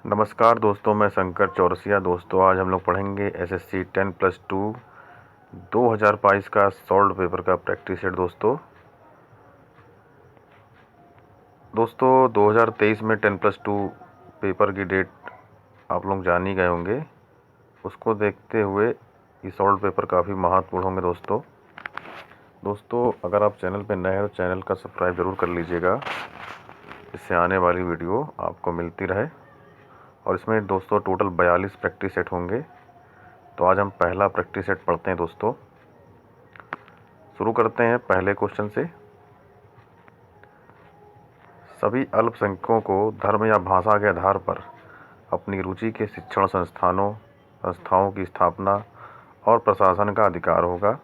नमस्कार दोस्तों, मैं शंकर चौरसिया। दोस्तों आज हम लोग पढ़ेंगे एसएससी 10+2 2022 का सॉल्व पेपर का प्रैक्टिस सेट। दोस्तों 2023 में 10+2 पेपर की डेट आप लोग जान ही गए होंगे। उसको देखते हुए ये सॉल्व पेपर काफ़ी महत्वपूर्ण होंगे। दोस्तों अगर आप चैनल पर नए हैं तो चैनल का सब्सक्राइब ज़रूर कर लीजिएगा, इससे आने वाली वीडियो आपको मिलती रहे। और इसमें दोस्तों टोटल 42 प्रैक्टिस सेट होंगे। तो आज हम पहला प्रैक्टिस सेट पढ़ते हैं। दोस्तों शुरू करते हैं पहले क्वेश्चन से। सभी अल्पसंख्यकों को धर्म या भाषा के आधार पर अपनी रुचि के शिक्षण संस्थाओं की स्थापना और प्रशासन का अधिकार होगा।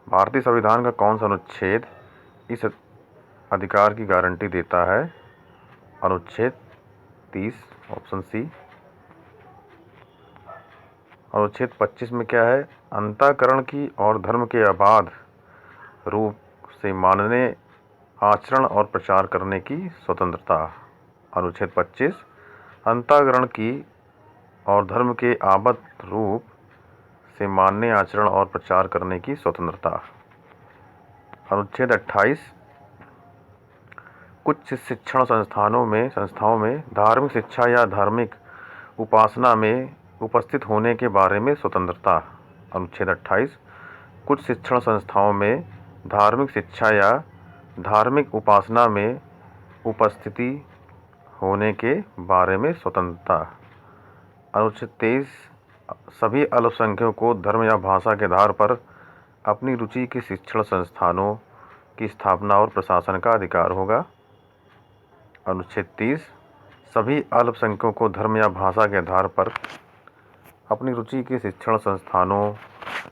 भारतीय संविधान का कौन सा अनुच्छेद इस अधिकार की गारंटी देता है? अनुच्छेद 30, ऑप्शन सी। अनुच्छेद 25 में क्या है? अंतःकरण की और धर्म के अबाध रूप से मानने, आचरण और प्रचार करने की स्वतंत्रता। अनुच्छेद 25 अंतःकरण की और धर्म के आबद्ध रूप से मानने, आचरण और प्रचार करने की स्वतंत्रता। अनुच्छेद 28 कुछ शिक्षण संस्थाओं में धार्मिक शिक्षा या धार्मिक उपासना में उपस्थित होने के बारे में स्वतंत्रता। अनुच्छेद 28 कुछ शिक्षण संस्थाओं में धार्मिक शिक्षा या धार्मिक उपासना में उपस्थिति होने के बारे में स्वतंत्रता। अनुच्छेद 23 सभी अल्पसंख्यकों को धर्म या भाषा के आधार पर अपनी रुचि के शिक्षण संस्थानों की स्थापना और प्रशासन का अधिकार होगा। अनुच्छेद 30 सभी अल्पसंख्यकों को धर्म या भाषा के आधार पर अपनी रुचि के शिक्षण संस्थानों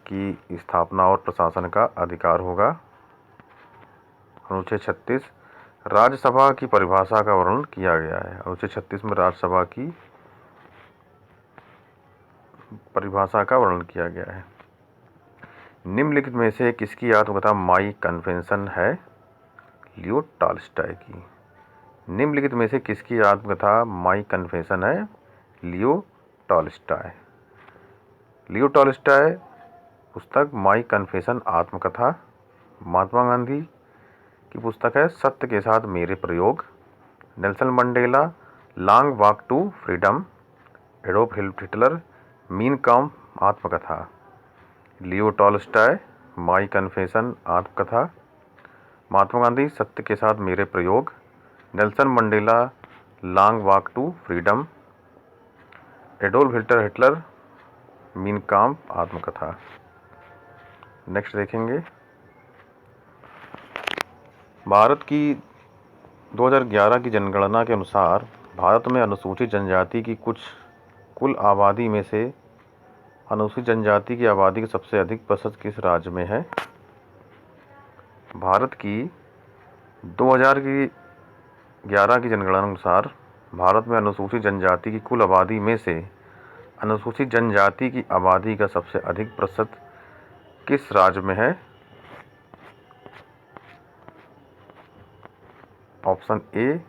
की स्थापना और प्रशासन का अधिकार होगा। अनुच्छेद 36 राज्यसभा की परिभाषा का वर्णन किया गया है। अनुच्छेद 36 में राज्यसभा की परिभाषा का वर्णन किया गया है। निम्नलिखित में से किसकी आत्मकथा माई कन्फेशन है? लियो टॉल्स्टॉय की। निम्नलिखित में से किसकी आत्मकथा माई कन्फेशन है? Leo Tolstoy. लियो टॉल्स्टॉय पुस्तक माई कन्फेशन आत्मकथा। महात्मा गांधी की पुस्तक है सत्य के साथ मेरे प्रयोग। Nelson Mandela long walk to freedom. Adolf Hitler Mein Kampf आत्मकथा। लियो टॉल्स्टॉय माई कन्फेशन आत्मकथा। महात्मा गांधी सत्य के साथ मेरे प्रयोग। Nelson Mandela long walk to freedom. Adolf Hitler Mein Kampf आत्मकथा। नेक्स्ट देखेंगे। भारत की 2011 की जनगणना के अनुसार भारत में अनुसूचित जनजाति की कुल आबादी में से अनुसूचित जनजाति की आबादी का सबसे अधिक प्रतिशत किस राज्य में है? भारत की 2011 की जनगणना अनुसार भारत में अनुसूचित जनजाति की कुल आबादी में से अनुसूचित जनजाति की आबादी का सबसे अधिक प्रतिशत किस राज्य में है? ऑप्शन ए।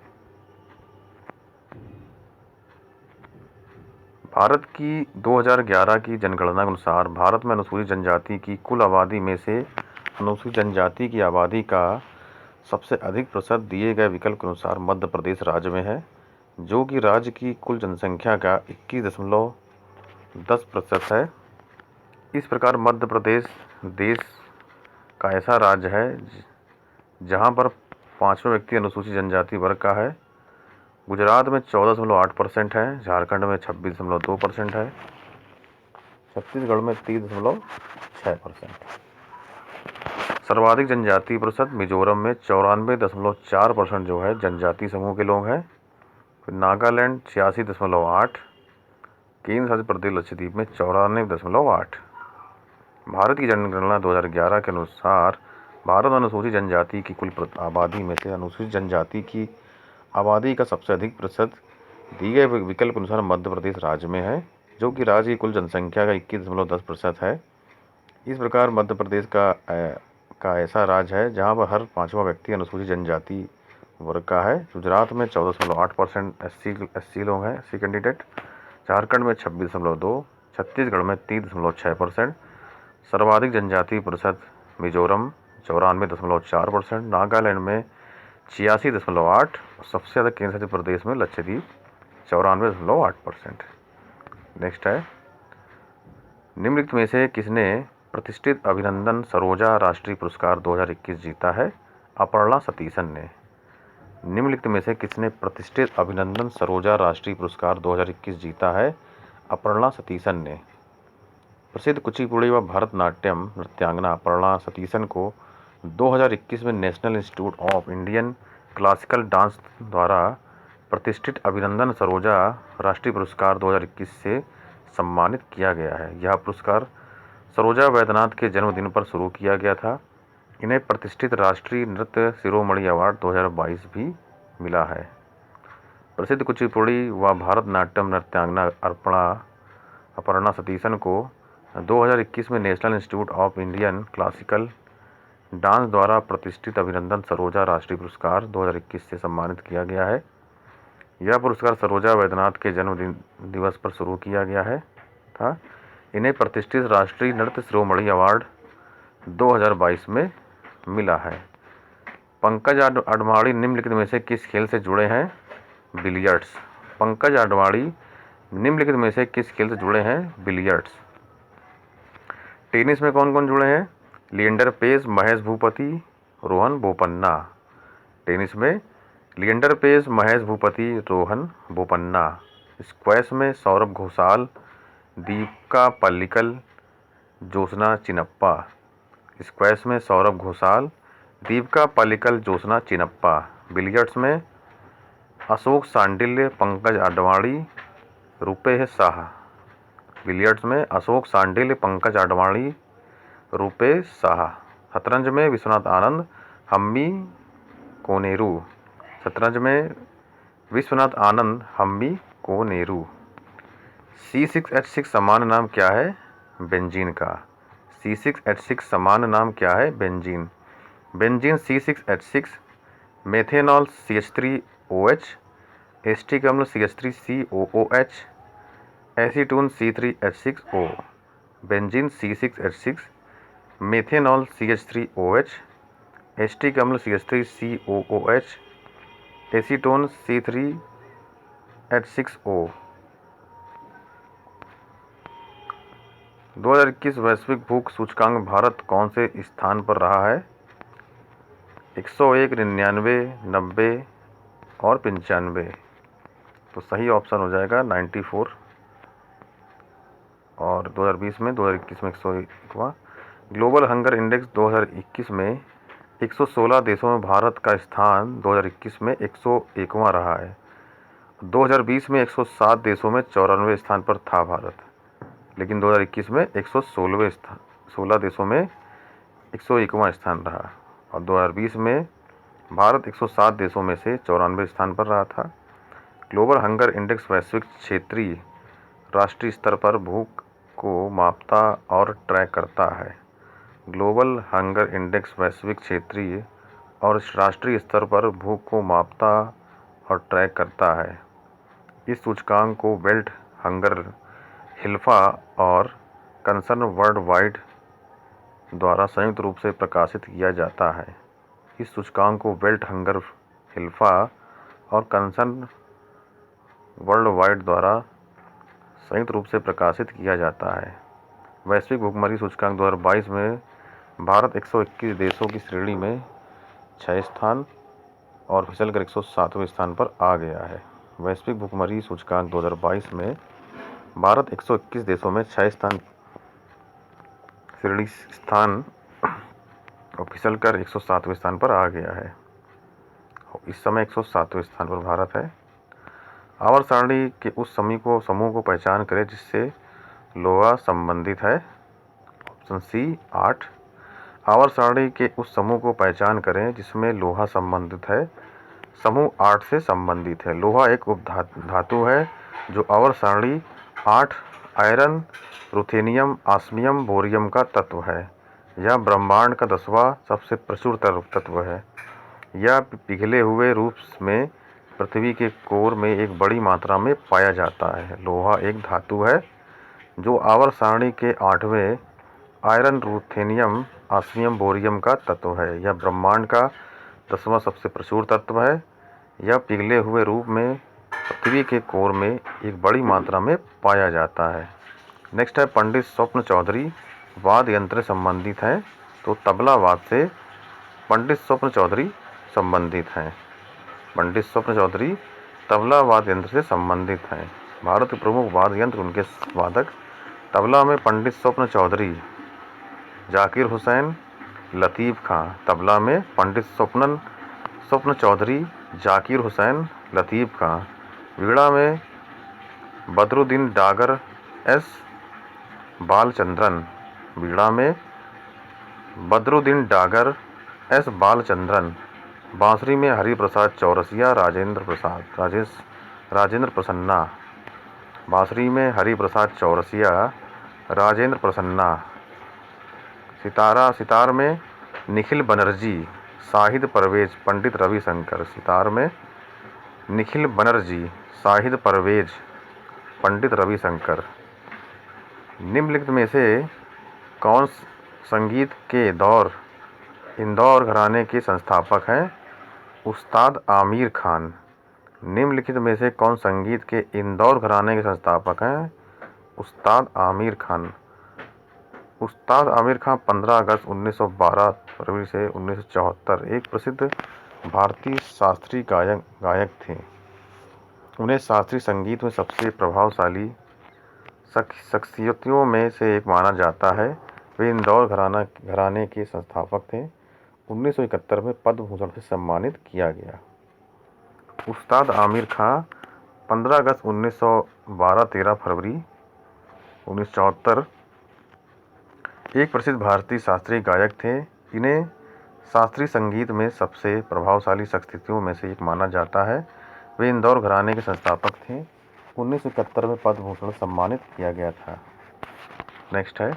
भारत की 2011 की जनगणना के अनुसार भारत में अनुसूचित जनजाति की कुल आबादी में से अनुसूचित जनजाति की आबादी का सबसे अधिक प्रतिशत दिए गए विकल्प के अनुसार मध्य प्रदेश राज्य में है, जो कि राज्य की कुल जनसंख्या का 21.10% है। इस प्रकार मध्य प्रदेश देश का ऐसा राज्य है जहां पर पाँचवें व्यक्ति अनुसूचित जनजाति वर्ग का है। गुजरात में 14.8% है, झारखंड में 26.2% है, छत्तीसगढ़ में 30.6%। सर्वाधिक जनजाति प्रतिशत मिजोरम में 94.4% जो है जनजाति समूह के लोग हैं। फिर नागालैंड 86.8, केंद्र शासित प्रदेश लक्षद्वीप में 94.8। भारत की जनगणना 2011 के अनुसार भारत में अनुसूचित जनजाति की कुल आबादी में से अनुसूचित जनजाति की आबादी का सबसे अधिक प्रतिशत दिए गए विकल्प के अनुसार मध्य प्रदेश राज्य में है, जो कि राज्य की कुल जनसंख्या का 21.10% है। इस प्रकार मध्य प्रदेश का ऐसा राज्य है जहां पर हर पांचवा व्यक्ति अनुसूचित जनजाति वर्ग का है। गुजरात में 14.8% एससी लोग हैं, एससी कैंडिडेट। झारखंड में 26.2, छत्तीसगढ़ में 3.6%, सर्वाधिक जनजातीय परिषद मिजोरम 94.4%, नागालैंड में 86.8, सबसे ज़्यादा केंद्र शासित प्रदेश में लक्षद्वीप 94.8%। नेक्स्ट है, निम्नलिखित में से किसने प्रतिष्ठित अभिनंदन सरोजा राष्ट्रीय पुरस्कार 2021 जीता है? अपर्णा सतीशन ने। निम्नलिखित में से किसने प्रतिष्ठित अभिनंदन सरोजा राष्ट्रीय पुरस्कार 2021 जीता है? अपर्णा सतीशन ने। प्रसिद्ध कुचिपुड़ी व भरतनाट्यम नृत्यांगना अपर्णा सतीशन को 2021 में national institute of Indian classical dance द्वारा प्रतिष्ठित अभिनंदन सरोजा राष्ट्रीय पुरस्कार 2021 से सम्मानित किया गया है। यह पुरस्कार सरोजा वैद्यनाथ के जन्मदिन पर शुरू किया गया था। इन्हें प्रतिष्ठित राष्ट्रीय नृत्य शिरोमणि अवार्ड 2022 भी मिला है। प्रसिद्ध कुचिपुड़ी व भारतनाट्यम नृत्यांगना अपर्णा सतीशन को 2021 में national institute of Indian classical dance द्वारा प्रतिष्ठित अभिनंदन सरोजा राष्ट्रीय पुरस्कार 2021 से सम्मानित किया गया है। यह पुरस्कार सरोजा वैद्यनाथ के जन्मदिन दिवस पर शुरू किया गया है था। इन्हें प्रतिष्ठित राष्ट्रीय नृत्य शिरोमणि अवार्ड 2022 में मिला है। पंकज अडवाणी निम्नलिखित में से किस खेल से जुड़े हैं? बिलियर्ड्स। पंकज अडवाणी निम्नलिखित में से किस खेल से जुड़े हैं? बिलियर्ड्स। टेनिस में कौन कौन जुड़े हैं? लिएंडर पेस, महेश भूपति, रोहन बोपन्ना। टेनिस में लिएंडर पेस, महेश भूपति, रोहन बोपन्ना। स्क्वैश में सौरभ घोषाल, दीपिका पल्लिकल, ज्योत्सना चिनप्पा। स्क्वैश में सौरभ घोषाल, दीपिका पल्लिकल, ज्योत्सना चिनप्पा। बिलियर्ड्स में अशोक सांडिल्य, पंकज अडवाणी, रुपेश शाह। बिलियर्ड्स में अशोक सांडिल्य, पंकज अडवाणी, रुपेश शाह। शतरंज में विश्वनाथ आनंद, हम्मी कोनेरू। शतरंज में विश्वनाथ आनंद, हम्मी कोनेरू। C6H6 सामान्य नाम क्या है? बेंजीन का। C6H6 सामान्य नाम क्या है? Benzene. Benzene C6H6, methanol CH3OH, acetic अम्ल CH3COOH, acetone C3H6O। Benzene C6H6, methanol CH3OH, acetic अम्ल CH3COOH, एसीटोन C3H6O। 2021 वैश्विक भूख सूचकांक भारत कौन से स्थान पर रहा है? 101, 99, 90 और 95। तो सही ऑप्शन हो जाएगा 94। और 2020 में 2021 में 101वां। ग्लोबल हंगर इंडेक्स 2021 में 116 देशों में भारत का स्थान 2021 में 101वां रहा है। 2020 में 107 देशों में 94वें स्थान पर था भारत, लेकिन 2021 में 16 देशों में 101वां स्थान रहा। और 2020 में भारत 107 देशों में से 94वें स्थान पर रहा था। ग्लोबल हंगर इंडेक्स वैश्विक, क्षेत्रीय, राष्ट्रीय स्तर पर भूख को मापता और ट्रैक करता है। ग्लोबल हंगर इंडेक्स वैश्विक, क्षेत्रीय और राष्ट्रीय स्तर पर भूख को मापता और ट्रैक करता है। इस सूचकांक को वर्ल्ड हंगर, हिल्फा और कंसर्न वर्ल्ड वाइड द्वारा संयुक्त रूप से प्रकाशित किया जाता है। इस सूचकांक को वर्ल्ड हंगर, हिल्फा और कंसर्न वर्ल्ड वाइड द्वारा संयुक्त रूप से प्रकाशित किया जाता है। वैश्विक भूखमरी सूचकांक 2022 में भारत 121 देशों की श्रेणी में 6 स्थान और फिसलकर 107वें स्थान पर आ गया है। वैश्विक भूखमरी सूचकांक 2022 में भारत 121 देशों में 6 श्रेणी स्थान और फिसलकर 107वें स्थान पर आ गया है। इस समय 107वें स्थान पर भारत है। आवर्त सारणी के उस समूह को पहचान करें जिससे लोहा संबंधित है। Option C 8। आवर्त सारणी के उस समूह को पहचान करें जिसमें लोहा संबंधित है। समूह 8 से संबंधित है। लोहा एक उपधातु है जो आवर्त सारणी 8 आयरन, रुथेनियम, ऑस्मियम, बोरियम का तत्व है। यह ब्रह्मांड का 10वां सबसे प्रचुर तत्व है। या पिघले हुए रूप में पृथ्वी के कोर में एक बड़ी मात्रा में पाया जाता है। लोहा एक धातु है जो आवर्त सारणी के 8वें आयरन रूथेनियम ऑस्मियम बोरियम का तत्व है। यह ब्रह्मांड का 10वां सबसे प्रचुर तत्व है। यह पिघले हुए रूप में पृथ्वी के कोर में एक बड़ी मात्रा में पाया जाता है। नेक्स्ट है पंडित स्वप्न चौधरी वाद्य यंत्र से संबंधित हैं, तो तबला वाद्य से पंडित स्वप्न चौधरी संबंधित हैं। पंडित स्वप्न चौधरी तबला वाद्य यंत्र से संबंधित हैं। भारत के प्रमुख वाद्य यंत्र, उनके वादक। तबला में पंडित स्वप्न चौधरी, जाकिर हुसैन, लतीफ़ खां। तबला में पंडित स्वप्न चौधरी, जाकिर हुसैन, लतीफ़ खां। वीणा में बदरुद्दीन डागर, एस बालचंद्रन। वीणा में बदरुद्दीन डागर, एस बालचंद्रन। बांसुरी में हरिप्रसाद चौरसिया, राजेंद्र प्रसन्ना। बांसुरी में हरिप्रसाद चौरसिया, राजेंद्र प्रसन्ना। सितार में निखिल बनर्जी, शाहिद परवेज, पंडित रविशंकर। सितार में निखिल बनर्जी, शाहिद परवेज, पंडित रविशंकर। निम्नलिखित में से कौन संगीत के इंदौर घराने के संस्थापक हैं? उस्ताद आमिर खान। निम्नलिखित में से कौन संगीत के इंदौर घराने के संस्थापक हैं? उस्ताद आमिर खान। उस्ताद आमिर खान 15 अगस्त 1912 फरवरी से 1974 एक प्रसिद्ध भारतीय शास्त्रीय गायक थे। उन्हें शास्त्रीय संगीत में सबसे प्रभावशाली शख्सियतों में से एक माना जाता है। वे इंदौर घराने के संस्थापक थे। 1971 में पद्म भूषण से सम्मानित किया गया। उस्ताद आमिर खां 15 अगस्त 1912 13 फरवरी 1974 एक प्रसिद्ध भारतीय शास्त्रीय गायक थे। इन्हें शास्त्रीय संगीत में सबसे प्रभावशाली शख्सियतों में से एक माना जाता है। वे इंदौर घराने के संस्थापक थे। 1971 में पद्म भूषण सम्मानित किया गया था। नेक्स्ट है,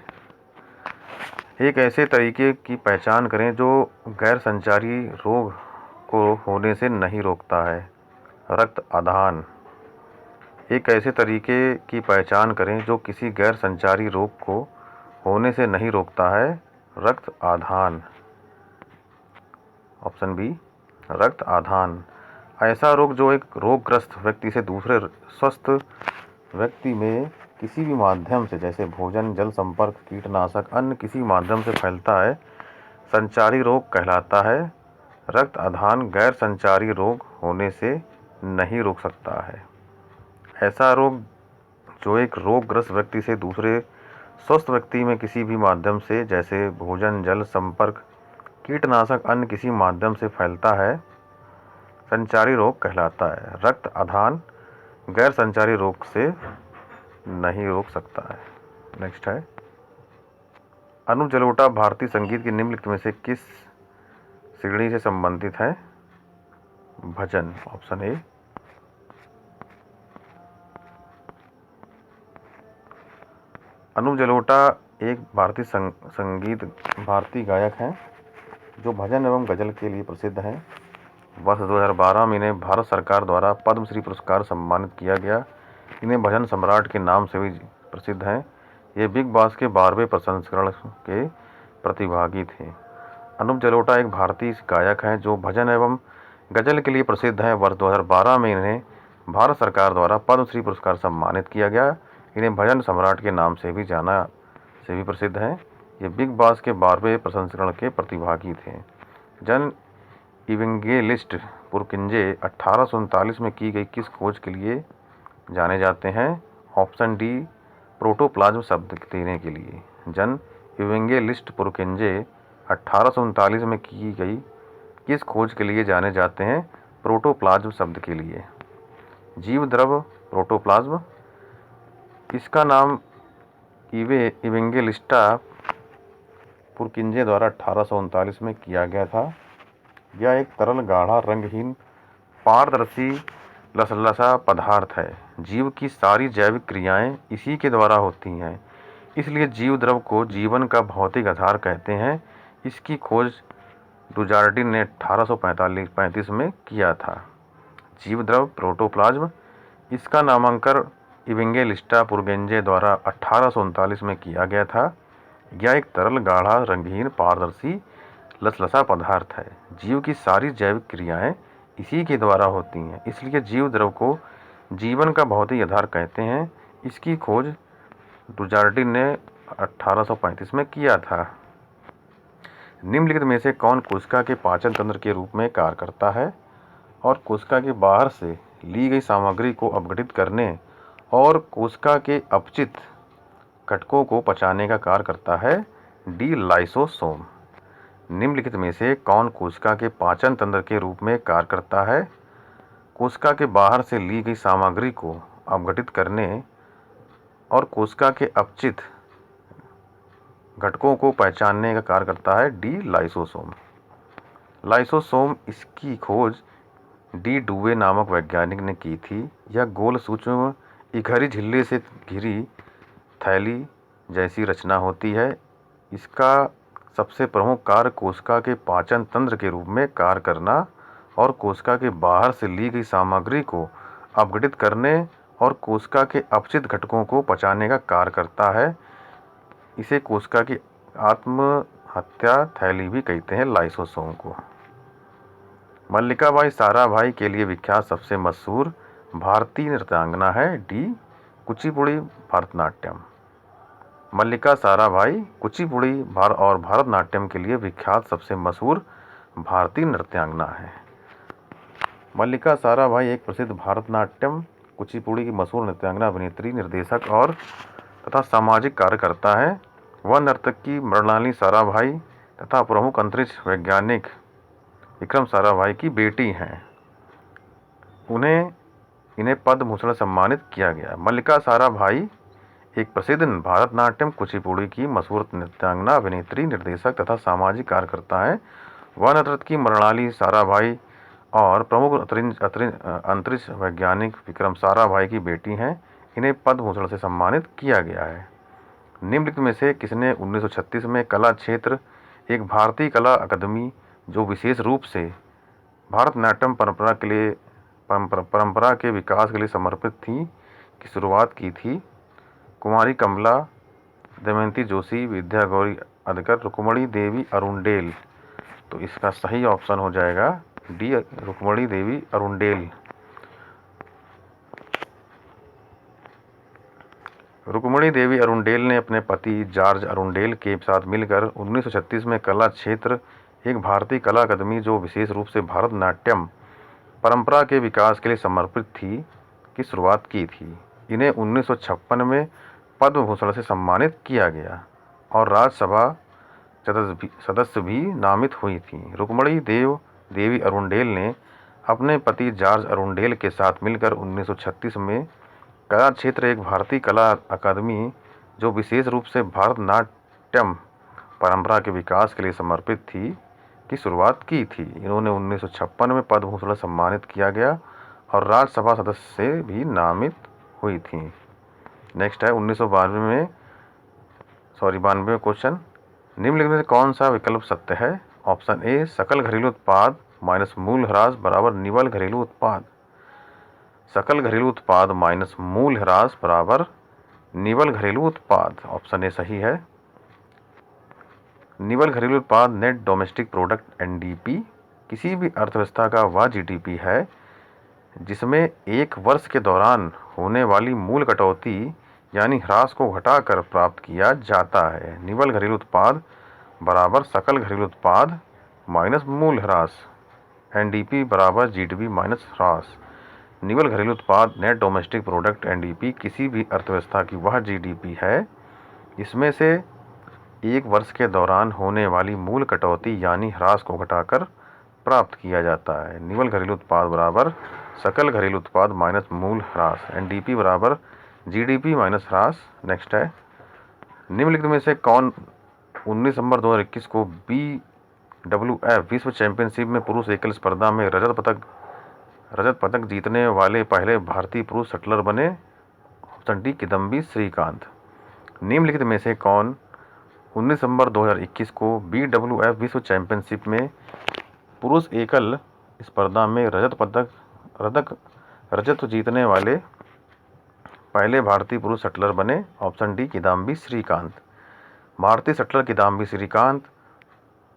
एक ऐसे तरीके की पहचान करें जो गैर संचारी रोग को होने से नहीं रोकता है। रक्त आधान। एक ऐसे तरीके की पहचान करें जो किसी गैर संचारी रोग को होने से नहीं रोकता है। रक्त आधान। ऑप्शन बी, रक्त आधान। ऐसा रोग जो एक रोगग्रस्त व्यक्ति से दूसरे स्वस्थ व्यक्ति में किसी भी माध्यम से, जैसे भोजन, जल संपर्क, कीटनाशक, अन्य किसी माध्यम से फैलता है, संचारी रोग कहलाता है। रक्त आधान गैर संचारी रोग होने से नहीं रोक सकता है। ऐसा रोग जो एक रोगग्रस्त व्यक्ति से दूसरे स्वस्थ व्यक्ति में किसी भी माध्यम से, जैसे भोजन, जल संपर्क, कीटनाशक, अन्य किसी माध्यम से फैलता है, संचारी रोग कहलाता है। रक्त आधान गैर संचारी रोग से नहीं रोक सकता है। नेक्स्ट है, अनूप जलोटा भारतीय संगीत की निम्नलिखित में से किस श्रेणी से संबंधित है? भजन। Option A. अनूप जलोटा एक भारतीय गायक हैं जो भजन एवं गज़ल के लिए प्रसिद्ध हैं। वर्ष 2012 में इन्हें भारत सरकार द्वारा पद्मश्री पुरस्कार सम्मानित किया गया। इन्हें भजन सम्राट के नाम से भी प्रसिद्ध हैं। ये बिग बॉस के 12वें प्रसंस्करण के प्रतिभागी थे। अनूप जलोटा एक भारतीय गायक हैं जो भजन एवं गज़ल के लिए प्रसिद्ध हैं। वर्ष 2012 में इन्हें भारत सरकार द्वारा पद्मश्री पुरस्कार सम्मानित किया गया। इन्हें भजन सम्राट के नाम से भी प्रसिद्ध हैं। ये बिग बॉस के 12वें प्रसंस्करण के प्रतिभागी थे। जन इवेंगेलिस्ट पुरकिंजे 1839 में की गई किस खोज के लिए जाने जाते हैं? ऑप्शन डी, प्रोटोप्लाज्म शब्द देने के लिए। जन इवेंगेलिस्ट पुरकिंजे 1839 में की गई किस खोज के लिए जाने जाते हैं? प्रोटोप्लाज्म शब्द के लिए। जीव द्रव प्रोटोप्लाज्म। इसका नाम इवेंगेलिस्टा पुरकिंजे द्वारा 1839 में किया गया था। यह एक तरल, गाढ़ा, रंगहीन, पारदर्शी, लसलसा पदार्थ है। जीव की सारी जैविक क्रियाएं इसी के द्वारा होती हैं, इसलिए जीव द्रव को जीवन का भौतिक आधार कहते हैं। इसकी खोज डुजार्डिन ने 1835 में किया था। जीव द्रव प्रोटोप्लाज्म, इसका नामांकन इवेंगेलिस्टा पुरगेंजे द्वारा 1839 में किया गया था। यह एक तरल गाढ़ा रंगहीन पारदर्शी लसलसा पदार्थ है। जीव की सारी जैविक क्रियाएं इसी के द्वारा होती हैं, इसलिए जीव द्रव को जीवन का भौतिक आधार कहते हैं। इसकी खोज डुजार्डिन ने 1835 में किया था। निम्नलिखित में से कौन कोशिका के पाचन तंत्र के रूप में कार्य करता है और कोशिका के बाहर से ली गई सामग्री को अपघटित करने और कोशिका के अपचित घटकों को पचाने का कार्य करता है? D, lysosome. निम्नलिखित में से कौन कोशिका के पाचन तंत्र के रूप में कार्य करता है? कोशिका के बाहर से ली गई सामग्री को अपघटित करने और कोशिका के अपचित घटकों को पहचानने का कार्य करता है? D, lysosome. लाइसोसोम, इसकी खोज डी डुवे नामक वैज्ञानिक ने की थी। यह गोल सूक्ष्म इकहरी झिल्ली से घिरी थैली जैसी रचना होती है। इसका सबसे प्रमुख कार्य कोशिका के पाचन तंत्र के रूप में कार्य करना और कोशिका के बाहर से ली गई सामग्री को अपघटित करने और कोशिका के अपचित घटकों को पचाने का कार्य करता है। इसे कोशिका की आत्महत्या थैली भी कहते हैं, लाइसोसोम को। मल्लिका साराभाई के लिए विख्यात सबसे मशहूर भारतीय नृत्यांगना है? डी, कुचिपुड़ी भरतनाट्यम। मल्लिका साराभाई कुचिपुड़ी और भरतनाट्यम के लिए विख्यात सबसे मशहूर भारतीय नृत्यांगना है। मल्लिका साराभाई एक प्रसिद्ध भरतनाट्यम कुचिपुड़ी की मशहूर नृत्यांगना, अभिनेत्री, निर्देशक और तथा सामाजिक कार्यकर्ता है। वह नर्तकी मृणालिनी साराभाई तथा प्रमुख अंतरिक्ष वैज्ञानिक विक्रम साराभाई की बेटी हैं। इन्हें पद्म भूषण सम्मानित किया गया। मल्लिका साराभाई एक प्रसिद्ध भरतनाट्यम कुचिपुड़ी की मशहूर नृत्यांगना, अभिनेत्री, निर्देशक तथा सामाजिक कार्यकर्ता है। वह नर्तकी मृणालिनी साराभाई और प्रमुख अंतरिक्ष वैज्ञानिक विक्रम साराभाई की बेटी हैं। इन्हें पद्म भूषण से सम्मानित किया गया है। निम्नलिखित में से किसने 1936 में कला क्षेत्र एक भारतीय कला अकादमी जो विशेष रूप से भरतनाट्यम परंपरा के विकास के लिए समर्पित थी की शुरुआत की थी? कुमारी कमला, दमयंती जोशी, विद्या गौरी अदकर, रुक्मणी देवी अरुणडेल। तो इसका सही ऑप्शन हो जाएगा डी, रुक्मणी देवी अरुणडेल। रुक्मणी देवी अरुणडेल ने अपने पति जॉर्ज अरुणडेल के साथ मिलकर 1936 में कला क्षेत्र एक भारतीय कला अकादमी जो विशेष रूप से भरतनाट्यम परंपरा के विकास के लिए समर्पित थी की शुरुआत की थी। इन्हें 1956 में पद्म भूषण से सम्मानित किया गया और राज्यसभा सदस्य भी नामित हुई थी। रुक्मणी देवी अरुणडेल ने अपने पति जॉर्ज अरुणडेल के साथ मिलकर 1936 में कला क्षेत्र एक भारतीय कला अकादमी जो विशेष रूप से भरतनाट्यम परंपरा के विकास के लिए समर्पित थी की शुरुआत की थी। इन्होंने 1956 में पद्म भूषण सम्मानित किया गया और राज्यसभा सदस्य से भी नामित हुई थी। नेक्स्ट है 1992 क्वेश्चन। निम्नलिखित में से कौन सा विकल्प सत्य है? ऑप्शन ए, सकल घरेलू उत्पाद माइनस मूल ह्रास बराबर निवल घरेलू उत्पाद। सकल घरेलू उत्पाद माइनस मूल ह्रास बराबर निवल घरेलू उत्पाद। ऑप्शन ए सही है। निवल घरेलू उत्पाद नेट डोमेस्टिक प्रोडक्ट एनडीपी किसी भी अर्थव्यवस्था का वह जीडीपी है जिसमें एक वर्ष के दौरान होने वाली मूल कटौती यानी ह्रास को घटाकर प्राप्त किया जाता है। निवल घरेलू उत्पाद बराबर सकल घरेलू उत्पाद माइनस मूल ह्रास, एनडीपी बराबर जीडीपी माइनस ह्रास। निवल घरेलू उत्पाद नेट डोमेस्टिक प्रोडक्ट एनडीपी किसी भी अर्थव्यवस्था की वह जीडीपी है इसमें से एक वर्ष के दौरान होने वाली मूल कटौती यानी ह्रास को घटाकर प्राप्त किया जाता है। निवल घरेलू उत्पाद बराबर सकल घरेलू उत्पाद माइनस मूल ह्रास, एनडीपी बराबर जीडीपी माइनस ह्रास। नेक्स्ट है निम्नलिखित में से कौन 19 नवंबर 2021 को BWF विश्व चैंपियनशिप में पुरुष एकल स्पर्धा में रजत पदक जीतने वाले पहले भारतीय पुरुष शटलर बने? Option D, Kidambi Srikanth. निम्नलिखित में से कौन 19 दिसंबर 2021 को BWF विश्व चैंपियनशिप में पुरुष एकल स्पर्धा में रजत जीतने वाले पहले भारतीय पुरुष शटलर बने। Option D Kidambi Srikanth. भारतीय शटलर किदाम्बी श्रीकांत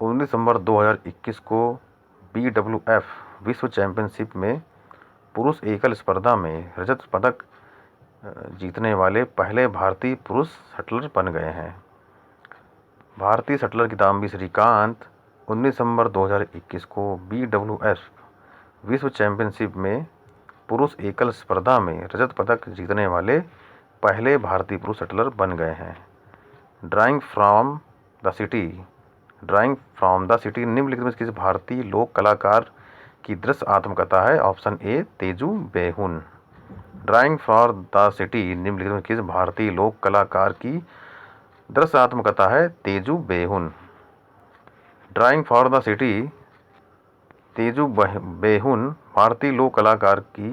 19 दिसंबर 2021 को BWF विश्व चैंपियनशिप में पुरुष एकल स्पर्धा में रजत पदक जीतने वाले पहले भारतीय पुरुष शटलर बन गए हैं। भारतीय शटलर किदाम्बी श्रीकांत 19 दिसंबर 2021 को BWF विश्व चैंपियनशिप में पुरुष एकल स्पर्धा में रजत पदक जीतने वाले पहले भारतीय पुरुष शटलर बन गए हैं। ड्राइंग फ्रॉम द सिटी निम्नलिखित में किस भारतीय लोक कलाकार की दृश्य आत्मकथा है। Option A Teju Behan. Drawing for the city निम्नलिखित में किस भारतीय लोक कलाकार की दृश्य आत्मकथा है। Teju Behan. Drawing for the city Teju Behan भारतीय लोक कलाकार की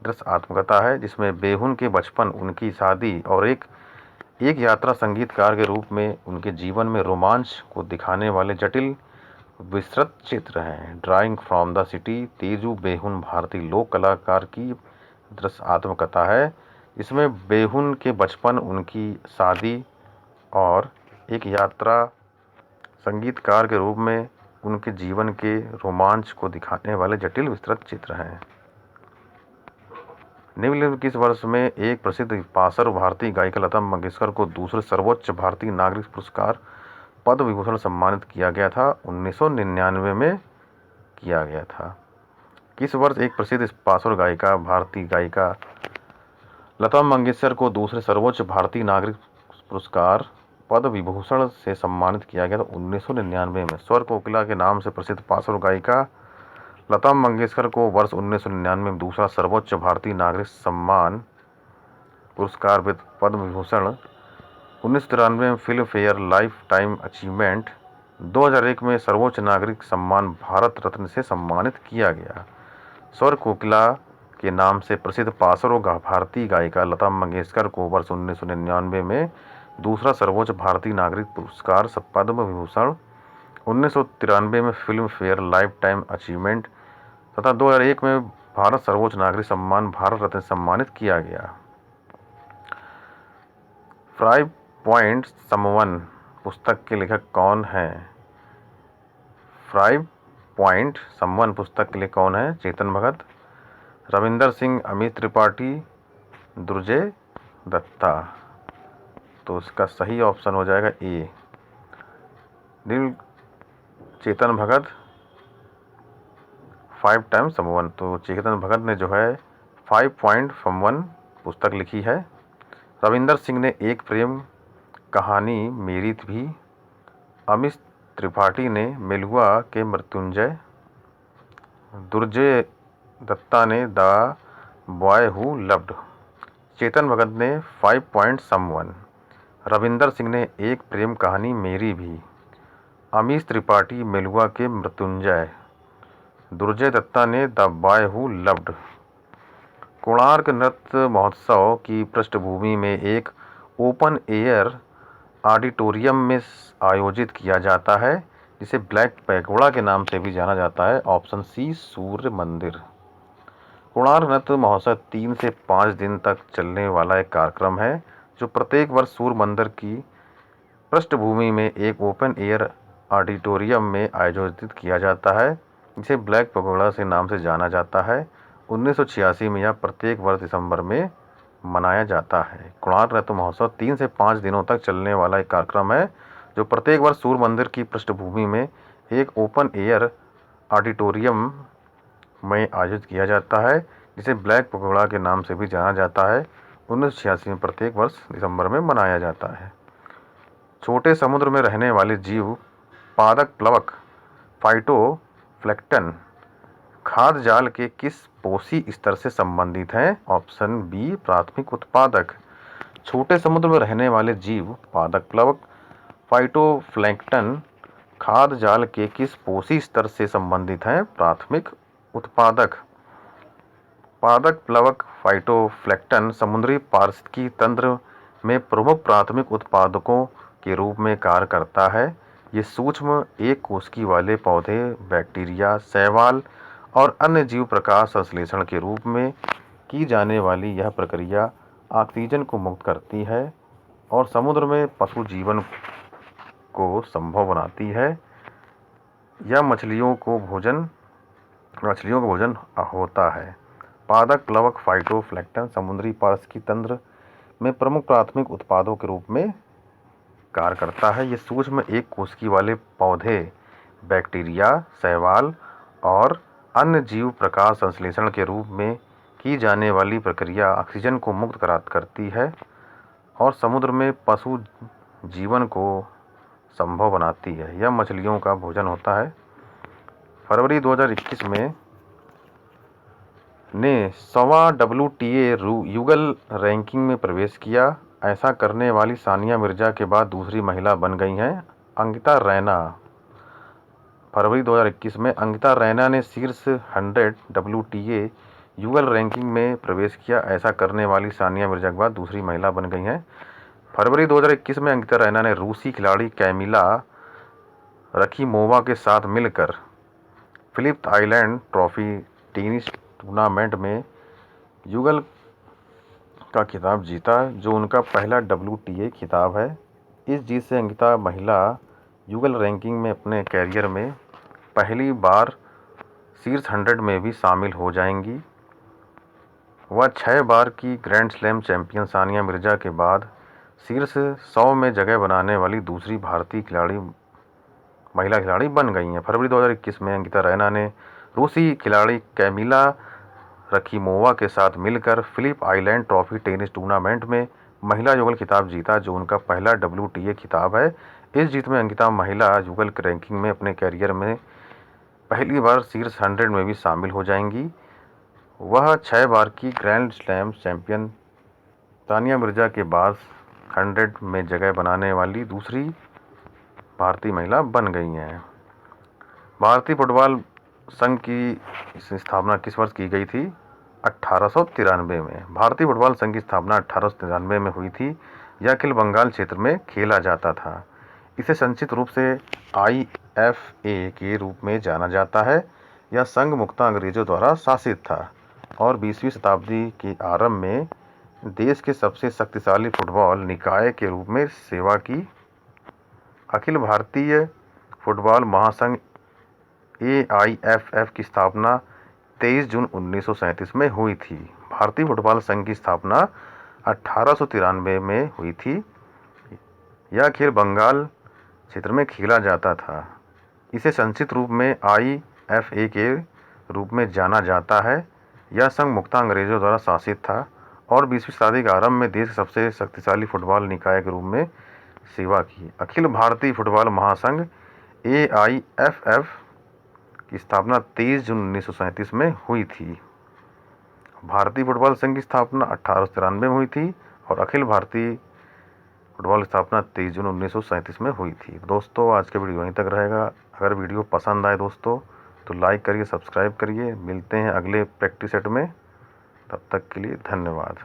दृश्य आत्मकथा है, जिसमें बेहुन के बचपन, उनकी शादी और एक यात्रा संगीतकार के रूप में उनके जीवन में रोमांच को दिखाने वाले जटिल विस्तृत चित्र हैं। Drawing from the city Teju Behan भारतीय लोक कलाकार की दृश्य आत्मकथा है, इसमें बेहुन के बचपन, उनकी शादी और एक यात्रा संगीतकार के रूप में उनके जीवन के रोमांच को दिखाने वाले जटिल विस्तृत चित्र हैं। निम्नलिखित किस वर्ष में एक प्रसिद्ध पार्श्व भारतीय गायिका लता मंगेशकर को दूसरे सर्वोच्च भारतीय नागरिक पुरस्कार पद्म विभूषण सम्मानित किया गया था। 1999 में किया गया था। किस वर्ष एक प्रसिद्ध पार्श्व भारतीय गायिका लता मंगेशकर को दूसरे सर्वोच्च भारतीय नागरिक पुरस्कार पद्म विभूषण से सम्मानित किया गया था। 1999 में। स्वर कोकिला के नाम से प्रसिद्ध पार्श्व गायिका लता मंगेशकर को वर्ष 1999 में दूसरा सर्वोच्च भारतीय नागरिक सम्मान पुरस्कार पद्म विभूषण, 1993 में film fair life time achievement, 2001 में सर्वोच्च नागरिक सम्मान भारत रत्न से सम्मानित किया गया। स्वर कोकिला के नाम से प्रसिद्ध पार्श्व भारतीय गायिका लता मंगेशकर को वर्ष 1999 में दूसरा सर्वोच्च भारतीय नागरिक पुरस्कार पद्म विभूषण, 1993 में film fair life time achievement तथा 2001 में भारत सर्वोच्च नागरिक सम्मान भारत रत्न से सम्मानित किया गया। 5 पॉइंट समवन पुस्तक के लेखक कौन हैं? 5 पॉइंट समवन पुस्तक के लिए कौन है? चेतन भगत, रविंदर सिंह, अमित त्रिपाठी, दुर्जय दत्ता। तो इसका सही ऑप्शन हो जाएगा ए, चेतन भगत 5 टाइम्स समवन। तो चेतन भगत ने जो है 5 पॉइंट समवन पुस्तक लिखी है। रविंदर सिंह ने एक प्रेम कहानी मेरी भी, अमित त्रिपाठी ने मेलुआ के मृत्युंजय, दुर्जय दत्ता ने the boy who loved. Chetan Bhagat ने 5 पॉइंट समवन, रविंदर सिंह ने एक प्रेम कहानी मेरी भी, अमीश त्रिपाठी मेलुआ के मृत्युंजय, दुर्जय दत्ता ने the boy who loved. Konark नृत्य महोत्सव की पृष्ठभूमि में एक ओपन एयर ऑडिटोरियम में आयोजित किया जाता है, जिसे ब्लैक पैगोडा के नाम से भी जाना जाता है। ऑप्शन सी सूर्य मंदिर। कोणार्क नृत्य महोत्सव 3 से 5 दिन तक चलने वाला एक कार्यक्रम है, जो प्रत्येक वर्ष सूर्य मंदिर की पृष्ठभूमि में एक ओपन एयर ऑडिटोरियम में आयोजित किया जाता है, जिसे ब्लैक पैगोडा से नाम से जाना जाता है। 1986 में यह प्रत्येक वर्ष दिसंबर में मनाया जाता है। कोणार्क नृत्य महोत्सव 3 से 5 दिनों तक चलने वाला एक कार्यक्रम है, जो प्रत्येक वर्ष सूर्य मंदिर की पृष्ठभूमि में एक ओपन एयर ऑडिटोरियम में आयोजित किया जाता है, जिसे ब्लैक पैगोडा के नाम से भी जाना जाता है। 1986 में प्रत्येक वर्ष दिसंबर में मनाया जाता है। छोटे समुद्र में रहने वाले जीव पादप प्लवक फाइटोप्लैंक्टन खाद्य जाल के किस पोषी स्तर से संबंधित हैं? ऑप्शन बी प्राथमिक उत्पादक। छोटे समुद्र में रहने वाले जीव पादप प्लवक फाइटोप्लैंक्टन खाद्य जाल के किस पोषी स्तर से संबंधित हैं? प्राथमिक उत्पादक। पादप प्लवक फाइटोप्लैंक्टन समुद्री पारिस्थितिकी तंत्र में प्रमुख प्राथमिक उत्पादकों के रूप में कार्य करता है। ये सूक्ष्म एक कोशिकी वाले पौधे, बैक्टीरिया, शैवाल और अन्य जीव प्रकाश संश्लेषण के रूप में की जाने वाली यह प्रक्रिया ऑक्सीजन को मुक्त करती है और समुद्र में पशु जीवन को संभव बनाती है। यह मछलियों को भोजन होता है। पादप, प्लवक, फाइटोप्लैंक्टन समुद्री पारिस्थितिकी तंत्र में प्रमुख प्राथमिक उत्पादों के रूप में कार्य करता है। ये सूक्ष्म एक कोशिकी वाले पौधे, बैक्टीरिया, शैवाल और अन्य जीव प्रकाश संश्लेषण के रूप में की जाने वाली प्रक्रिया ऑक्सीजन को मुक्त करती है और समुद्र में पशु जीवन को संभव बनाती है। यह मछलियों का भोजन होता है। फरवरी 2021 में ने 100वां WTA युगल रैंकिंग में प्रवेश किया। ऐसा करने वाली सानिया मिर्जा के बाद दूसरी महिला बन गई हैं अंकिता रैना। फरवरी 2021 में अंकिता रैना ने शीर्ष 100 WTA युगल रैंकिंग में प्रवेश किया। ऐसा करने वाली सानिया मिर्जा के बाद दूसरी महिला बन गई हैं। फरवरी 2021 में अंकिता रैना ने रूसी खिलाड़ी कैमिला रखीमोवा के साथ मिलकर Phillip Island trophy tennis tournament में युगल का खिताब जीता, जो उनका पहला WTA खिताब है। इस जीत से अंकिता महिला युगल रैंकिंग में अपने कैरियर में पहली बार शीर्ष 100 में भी शामिल हो जाएंगी। वह 6 बार की grand slam champion Sania Mirza के बाद शीर्ष 100 में जगह बनाने वाली दूसरी भारतीय महिला खिलाड़ी बन गई हैं। फरवरी 2021 में अंकिता रैना ने रूसी खिलाड़ी कैमिला रखीमोवा के साथ मिलकर Phillip Island trophy tennis tournament में महिला युगल खिताब जीता, जो उनका पहला WTA खिताब है। इस जीत में अंकिता महिला युगल रैंकिंग में अपने कैरियर में पहली बार शीर्ष 100 में भी शामिल हो जाएंगी। वह 6 बार की grand slam champion Sania Mirza के बाद 100 में जगह बनाने वाली दूसरी भारतीय महिला बन गई हैं। भारतीय फुटबॉल संघ की स्थापना किस वर्ष की गई थी? 1893 में। भारतीय फुटबॉल संघ की स्थापना 1893 में हुई थी। यह अखिल बंगाल क्षेत्र में खेला जाता था। इसे संक्षिप्त रूप से IFA के रूप में जाना जाता है। यह संघ मुख्यतः अंग्रेजों द्वारा शासित था और 20वीं शताब्दी के आरंभ में देश के सबसे शक्तिशाली फुटबॉल निकाय के रूप में सेवा की। अखिल भारतीय फुटबॉल महासंघ AIFF की स्थापना 23 जून 1937 में हुई थी। भारतीय फुटबॉल संघ की स्थापना 1893 में हुई थी। यह खेल बंगाल क्षेत्र में खेला जाता था। इसे संक्षिप्त रूप में IFA के रूप में जाना जाता है। यह संघ मुख्यतः अंग्रेजों द्वारा शासित था और 20वीं शताब्दी के आरंभ में देश के सबसे शक्तिशाली फुटबॉल निकाय के रूप में सेवा की। अखिल भारतीय फुटबॉल महासंघ AIFF की स्थापना 23 जून 1937 में हुई थी। भारतीय फुटबॉल संघ की स्थापना 1893 में हुई थी और अखिल भारतीय फुटबॉल की स्थापना 23 जून 1937 में हुई थी। दोस्तों, आज का वीडियो यहीं तक रहेगा। अगर वीडियो पसंद आए दोस्तों तो लाइक करिए, सब्सक्राइब करिए। मिलते हैं अगले प्रैक्टिस सेट में। तब तक के लिए धन्यवाद।